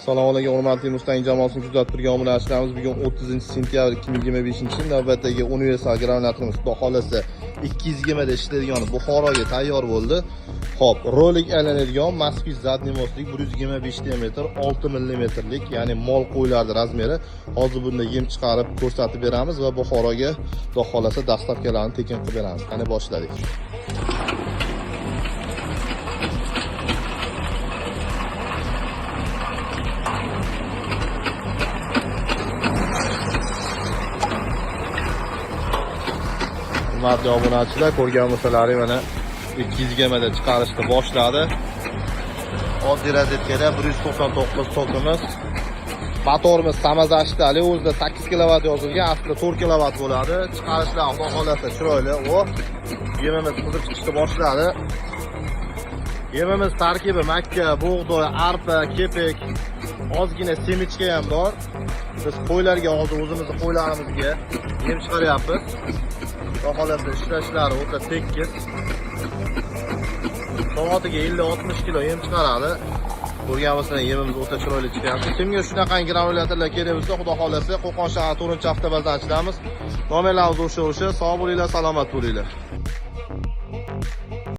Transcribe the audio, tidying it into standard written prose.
Assalomu alaykum, hurmatli Mustang jamoasini kuzatib turgan obunachilarimiz. Bugun 30-sentyabr 2025-yil navbatdagi universal granulyatorimiz Xudo xolasa 220 da ishlaydigan Buxoroga tayyor bo'ldi. Xo'p, rolik aylanadigan Moskvich zadniy mostlik 125 diametr 6 mmlik, ya'ni mol qo'ylarning razmeri. Hozir bunda yem chiqarib ko'rsatib beramiz va Buxoroga Xudo xolasa dastavkalarni tekin qilib beramiz. Qani boshladik. Hurmatli obunachilar, ko'rgan bo'lsalaring mana 220 da chiqarishni boshladi. Oddiy rozetkada 199 tokimiz. Motorimiz samazashtali, o'zida 8 kW yozilgan, aslida 4 kW bo'ladi. Chiqarishlar Xudo xolasa chiroyli. Yemimiz qizib chiqishni boshladi. Yemimiz tarkibi makka, bug'doy, arpa, kepek, ozgina semichka ham bor. Biz qo'ylarga hozir o'zimizning qo'ylarimizga yem chiqaryapmiz. Xudo xolasa ishlashlari o'ta tekis. Soatiga 50-60 kilo yem chiqaradi. Ko'rgan bo'lsangiz, yemimiz o'ta chiroyli chiqyapti. Kimga shunaqa granulyatorlar kerak bo'lsa, Xudo xolasa Qo'qon shahar 4-avtobazadan ochamiz. Nomerlarimiz o'sha. Sog' bo'linglar, salomat bo'linglar.